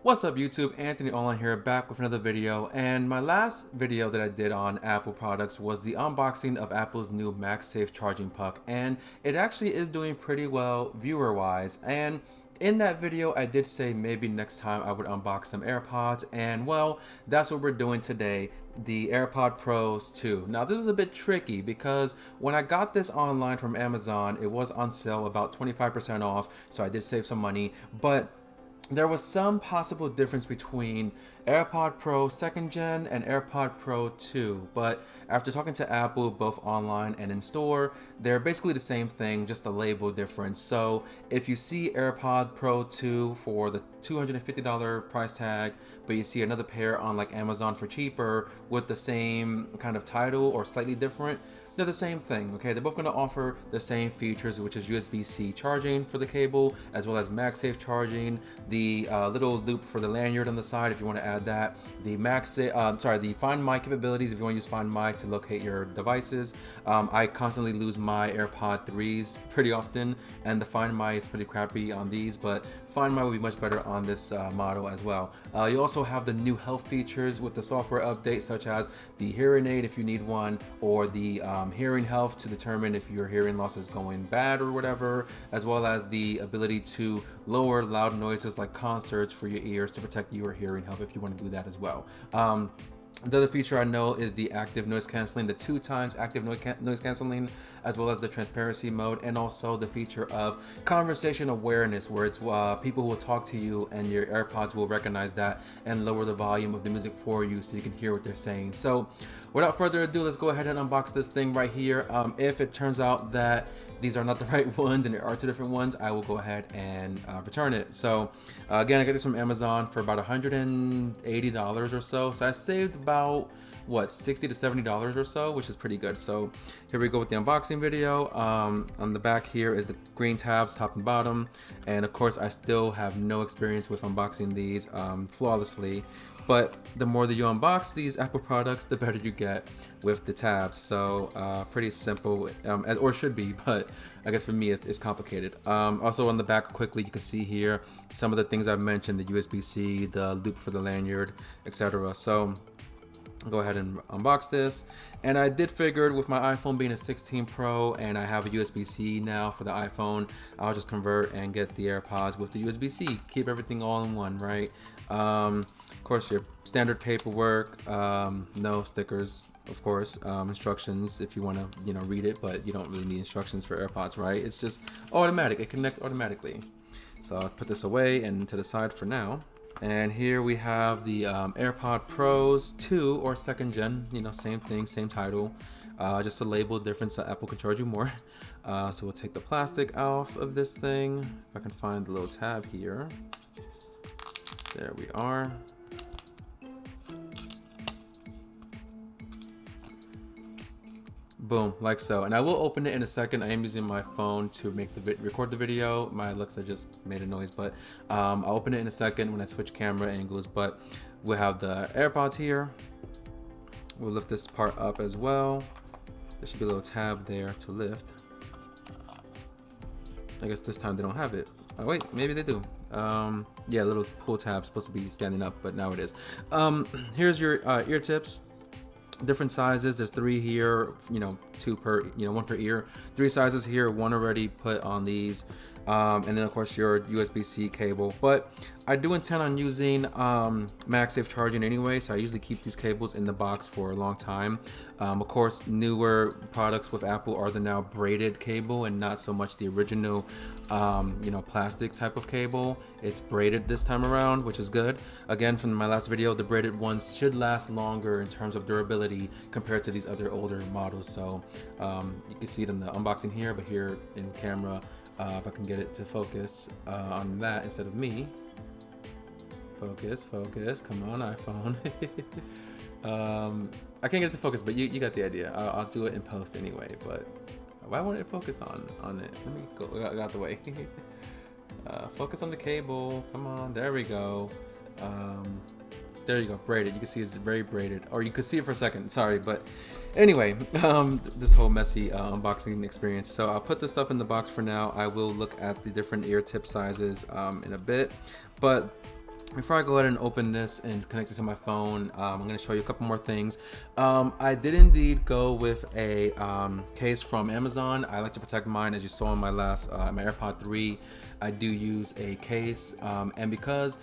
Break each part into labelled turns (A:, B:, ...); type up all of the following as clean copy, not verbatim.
A: What's up YouTube, Anthony Olan here, back with another video. And my last video that I did on Apple products was the unboxing of Apple's new MagSafe charging puck, and it actually is doing pretty well viewer wise. And in that video I did say maybe next time I would unbox some Airpods, and well, that's what we're doing today, the AirPod Pros 2. Now this is a bit tricky because when I got this online from Amazon, it was on sale about 25% off, so I did save some money, but there was some possible difference between AirPod Pro 2nd Gen and AirPod Pro 2, but after talking to Apple both online and in store, they're basically the same thing, just a label difference. So if you see AirPod Pro 2 for the $250 price tag, but you see another pair on like Amazon for cheaper with the same kind of title or slightly different, they're the same thing, okay? They're both going to offer the same features, which is USB-C charging for the cable, as well as MagSafe charging, the little loop for the lanyard on the side if you want to add that, the the Find My capabilities if you want to use Find My to locate your devices. I constantly lose my AirPod 3s pretty often, and the Find My is pretty crappy on these, but Find My will be much better on this model as well. You also have the new health features with the software update, such as the hearing aid if you need one, or the hearing health to determine if your hearing loss is going bad or whatever, as well as the ability to lower loud noises like concerts for your ears to protect your hearing health if you want to do that as well. The other feature I know is the active noise canceling, the 2x active noise canceling, as well as the transparency mode, and also the feature of conversation awareness, where it's people who will talk to you and your AirPods will recognize that and lower the volume of the music for you so you can hear what they're saying. So without further ado, let's go ahead and unbox this thing right here. If it turns out that these are not the right ones and there are two different ones, I will go ahead and return it. So again, I got this from Amazon for about $180 or so. So I saved about what, $60 to $70 or so, which is pretty good. So here we go with the unboxing video. On the back here is the green tabs, top and bottom, and of course I still have no experience with unboxing these flawlessly. But the more that you unbox these Apple products, the better you get with the tabs. So pretty simple, or should be, but I guess for me it's complicated. Also on the back quickly, you can see here some of the things I've mentioned, the USB-C, the loop for the lanyard, etc. So I'll go ahead and unbox this. And I did figure with my iPhone being a 16 Pro and I have a USB-C now for the iPhone, I'll just convert and get the AirPods with the USB-C. Keep everything all in one, right? Of course, your standard paperwork, no stickers, of course, instructions if you want to, read it, but you don't really need instructions for AirPods, right? It's just automatic. It connects automatically. So I'll put this away and to the side for now. And here we have the AirPod Pros 2 or 2nd Gen, same thing, same title, just a label difference so Apple can charge you more. So we'll take the plastic off of this thing. If I can find the little tab here. There we are. Boom, like so. And I will open it in a second. I am using my phone to record the video. My Alexa just made a noise, but I'll open it in a second when I switch camera angles. But we'll have the AirPods here. We'll lift this part up as well. There should be a little tab there to lift. I guess this time they don't have it. Oh wait, maybe they do. Yeah, little pull tab supposed to be standing up, but now it is. Here's your ear tips. Different sizes. There's 3 here, two per, one per ear. 3 sizes here, one already put on these, and then of course your USB-C cable. But I do intend on using MagSafe charging anyway, so I usually keep these cables in the box for a long time. Of course, newer products with Apple are the now braided cable and not so much the original, plastic type of cable. It's braided this time around, which is good. Again, from my last video, the braided ones should last longer in terms of durability compared to these other older models. So you can see it in the unboxing here, but here in camera, if I can get it to focus on that instead of me. Focus, come on iPhone. I can't get it to focus, but you got the idea. I'll do it in post anyway, but why won't it focus on it? Let me go out the way. Focus on the cable, come on, there we go. There you go, braided. You can see it's very braided, or you could see it for a second, sorry, but anyway, this whole messy unboxing experience. So I'll put this stuff in the box for now. I will look at the different ear tip sizes in a bit, but Before I go ahead and open this and connect it to my phone, I'm going to show you a couple more things. I did indeed go with a case from Amazon. I like to protect mine, as you saw in my last my AirPod 3. I do use a case, and because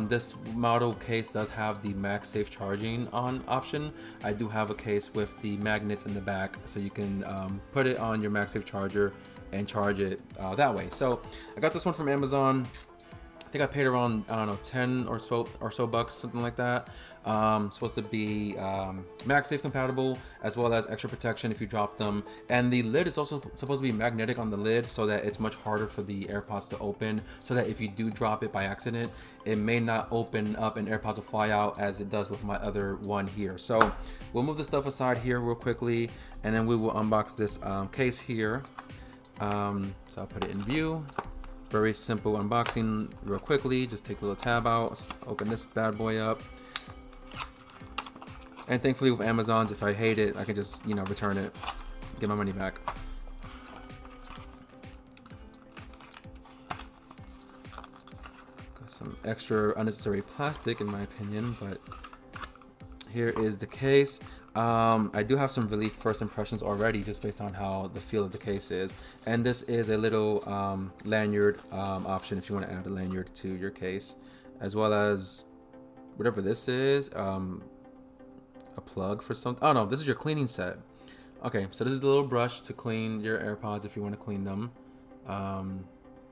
A: this model case does have the MagSafe charging on option, I do have a case with the magnets in the back, so you can put it on your MagSafe charger and charge it that way. So I got this one from Amazon. I think I paid around, I don't know, 10 or so bucks, something like that. Supposed to be MagSafe compatible, as well as extra protection if you drop them. And the lid is also supposed to be magnetic on the lid, so that it's much harder for the AirPods to open, so that if you do drop it by accident, it may not open up and AirPods will fly out as it does with my other one here. So we'll move the stuff aside here real quickly, and then we will unbox this case here. So I'll put it in view. Very simple unboxing real quickly. Just take the little tab out, open this bad boy up. And thankfully with Amazon's, if I hate it, I can just, you know, return it, get my money back. Got some extra unnecessary plastic in my opinion, but here is the case. I do have some really first impressions already just based on how the feel of the case is. And this is a little lanyard option if you want to add a lanyard to your case, as well as whatever this is, a plug for something. Oh no, this is your cleaning set. Okay, so this is the little brush to clean your AirPods if you want to clean them.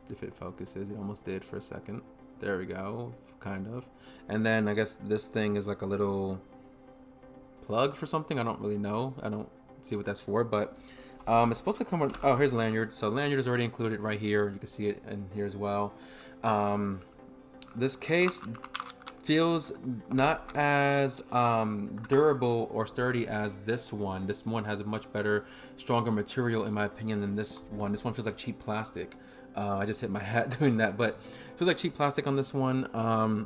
A: If it focuses, it almost did for a second. There we go, kind of. And then I guess this thing is like a little plug for something. I don't really know. I don't see what that's for, but it's supposed to come with, oh, here's lanyard. So lanyard is already included right here. You can see it in here as well. This case feels not as durable or sturdy as this one. This one has a much better, stronger material in my opinion than this one. This one feels like cheap plastic. I just hit my hat doing that, but it feels like cheap plastic on this one.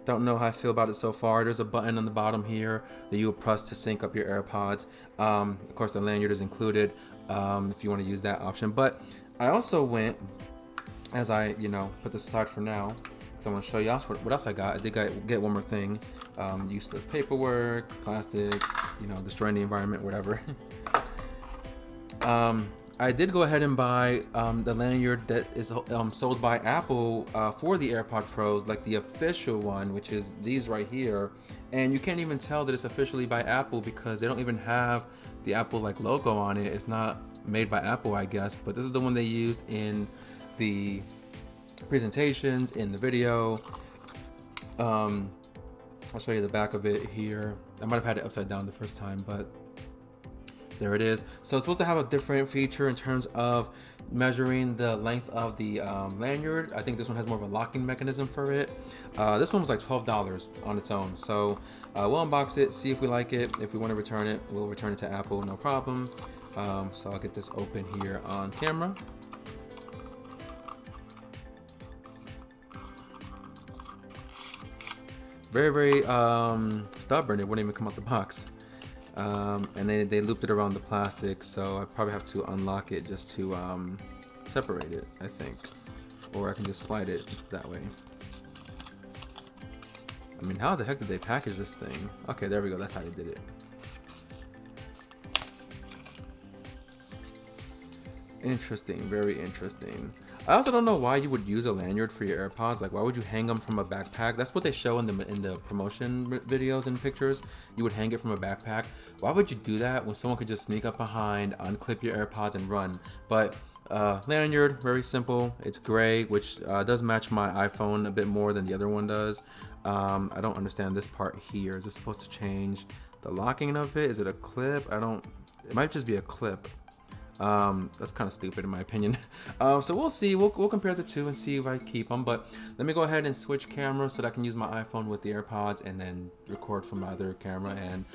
A: Don't know how I feel about it so far. There's a button on the bottom here that you will press to sync up your AirPods. Of course, the lanyard is included if you want to use that option. But I also went, as I, you know, put this aside for now, because I want to show you what else I got. I did get one more thing. Useless paperwork, plastic, you know, destroying the environment, whatever. I did go ahead and buy the lanyard that is sold by Apple for the AirPod Pros, like the official one, which is these right here. And you can't even tell that it's officially by Apple because they don't even have the Apple like logo on it. It's not made by Apple, I guess, but this is the one they used in the presentations, in the video. I'll show you the back of it here. I might have had it upside down the first time, but there it is. So it's supposed to have a different feature in terms of measuring the length of the lanyard. I think this one has more of a locking mechanism for it. This one was like $12 on its own. So we'll unbox it, see if we like it. If we want to return it, we'll return it to Apple, no problem. So I'll get this open here on camera. Very, very stubborn. It wouldn't even come out the box. And they looped it around the plastic, so I probably have to unlock it just to separate it, I think. Or I can just slide it that way. I mean, how the heck did they package this thing? Okay, there we go, that's how they did it. Interesting, very interesting. I also don't know why you would use a lanyard for your AirPods. Like, why would you hang them from a backpack? That's what they show in the promotion videos and pictures. You would hang it from a backpack. Why would you do that when someone could just sneak up behind, unclip your AirPods, and run? But lanyard, very simple. It's gray, which does match my iPhone a bit more than the other one does. I don't understand this part here. Is this supposed to change the locking of it? Is it a clip? It might just be a clip. That's kind of stupid in my opinion. So we'll see. We'll compare the two and see if I keep them. But let me go ahead and switch cameras so that I can use my iPhone with the AirPods and then record from my other camera, and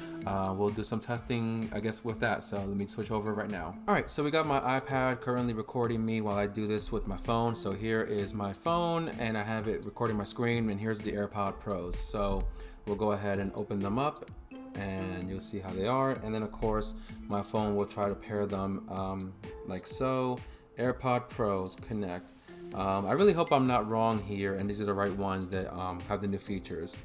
A: we'll do some testing, I guess, with that. So let me switch over right now. All right, so we got my iPad currently recording me while I do this with my phone. So here is my phone, and I have it recording my screen, and here's the AirPod Pros. So we'll go ahead and open them up, and you'll see how they are. And then of course my phone will try to pair them like so. AirPod Pros connect, I really hope I'm not wrong here, and these are the right ones that have the new features.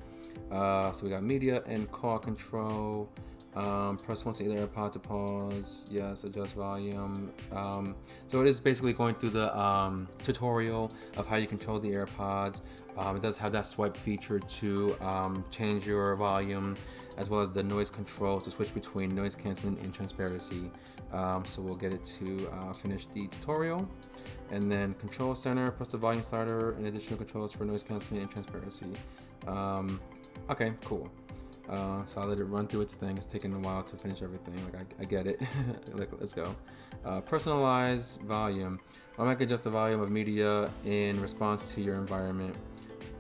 A: So we got media and call control. Press once either AirPod to pause. Yes, adjust volume. So it is basically going through the tutorial of how you control the AirPods. It does have that swipe feature to change your volume, as well as the noise control to switch between noise canceling and transparency. So we'll get it to finish the tutorial. And then control center, press the volume slider, and additional controls for noise canceling and transparency. Okay, cool. So I'll let it run through its thing. It's taking a while to finish everything. Like I get it. Let's go. Personalize volume. Automatically adjust the volume of media in response to your environment.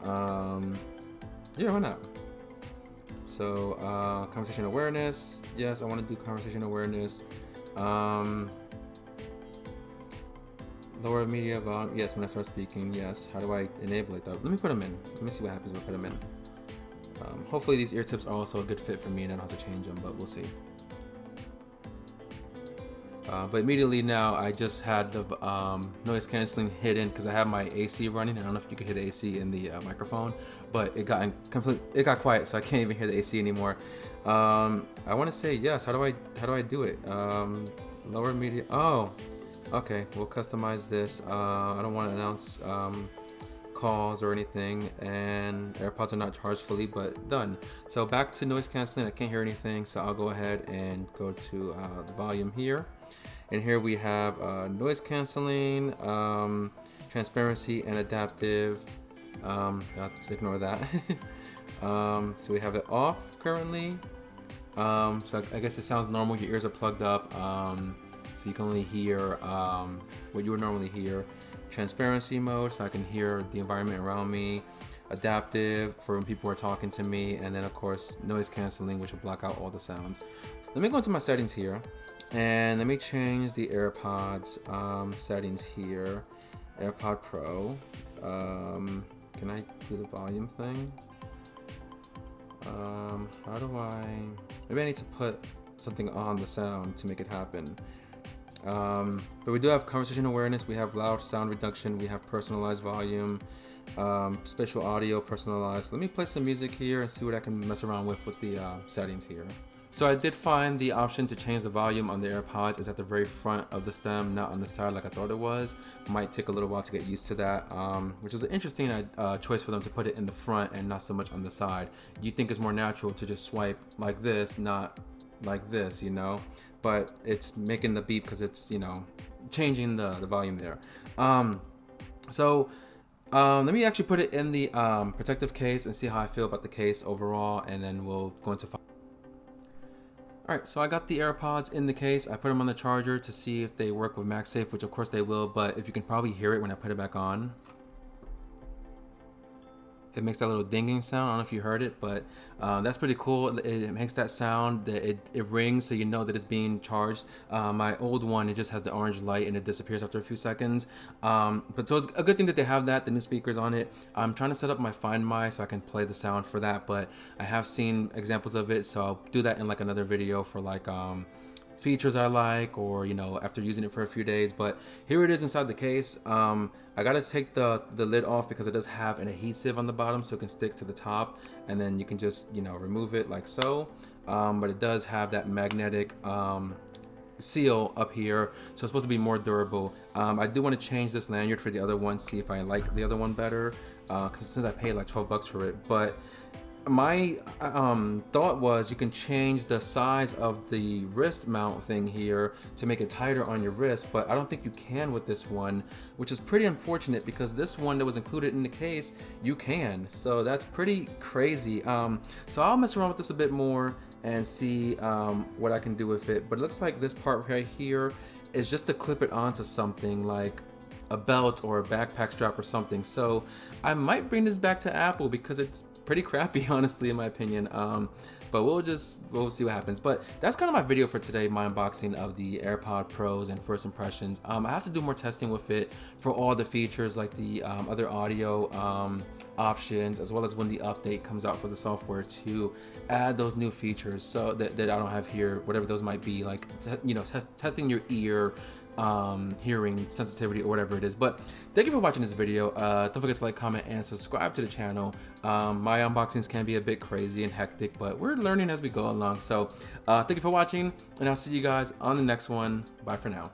A: Yeah, why not? So conversation awareness. Yes, I want to do conversation awareness. Lower media volume. Yes, when I start speaking. Yes. How do I enable it though? Let me put them in. Let me see what happens when I put them in. Hopefully these ear tips are also a good fit for me and I don't have to change them, but we'll see. But immediately now I just had the noise canceling hidden because I have my AC running. I don't know if you could hear the AC in the microphone, but it got quiet, so I can't even hear the AC anymore. I want to say yes. How do I do it? Lower media. Oh, okay. We'll customize this. I don't want to announce calls or anything, and AirPods are not charged fully, but done. So back to noise canceling. I can't hear anything, so I'll go ahead and go to the volume here, and here we have noise canceling, transparency, and adaptive. I'll just ignore that. So we have it off currently. So I guess it sounds normal. Your ears are plugged up, so you can only hear what you would normally hear. Transparency mode, so I can hear the environment around me. Adaptive, for when people are talking to me. And then of course noise canceling, which will block out all the sounds. Let me go into my settings here, and let me change the AirPods settings here. AirPod Pro. Can I do the volume thing? How do maybe I need to put something on the sound to make it happen. But we do have conversation awareness, we have loud sound reduction, we have personalized volume, spatial audio personalized. Let me play some music here and see what I can mess around with the settings here. So I did find the option to change the volume on the AirPods is at the very front of the stem, not on the side like I thought it was. Might take a little while to get used to that, which is an interesting choice for them to put it in the front and not so much on the side. You'd think it's more natural to just swipe like this, not like this, you know? But it's making the beep because it's, you know, changing the volume there. Let me actually put it in the protective case and see how I feel about the case overall, and then we'll go into Alright, so I got the AirPods in the case. I put them on the charger to see if they work with MagSafe, which of course they will, but if you can probably hear it when I put it back on. It makes that little dinging sound. I don't know if you heard it, but that's pretty cool. It makes that sound that it rings, so you know that it's being charged. My old one, it just has the orange light and it disappears after a few seconds. But so it's a good thing that they have that, the new speakers on it. I'm trying to set up my Find My so I can play the sound for that, but I have seen examples of it, so I'll do that in like another video for like features I like, or you know, after using it for a few days. But here it is inside the case. I gotta take the lid off because it does have an adhesive on the bottom, so it can stick to the top, and then you can just, you know, remove it like so. But it does have that magnetic seal up here, so it's supposed to be more durable. I do want to change this lanyard for the other one, see if I like the other one better, because since I paid like 12 bucks for it. But my thought was you can change the size of the wrist mount thing here to make it tighter on your wrist, but I don't think you can with this one, which is pretty unfortunate because this one that was included in the case, you can. So that's pretty crazy. So I'll mess around with this a bit more and see what I can do with it. But it looks like this part right here is just to clip it onto something like a belt or a backpack strap or something. So I might bring this back to Apple because it's pretty crappy, honestly, in my opinion. But we'll see what happens. But that's kind of my video for today, my unboxing of the AirPod Pros and first impressions. I have to do more testing with it for all the features like the other audio options, as well as when the update comes out for the software to add those new features so that I don't have here, whatever those might be, like, you know, testing your ear, hearing sensitivity or whatever it is. But thank you for watching this video. Don't forget to like, comment, and subscribe to the channel. My unboxings can be a bit crazy and hectic, but we're learning as we go along. So thank you for watching, and I'll see you guys on the next one. Bye for now.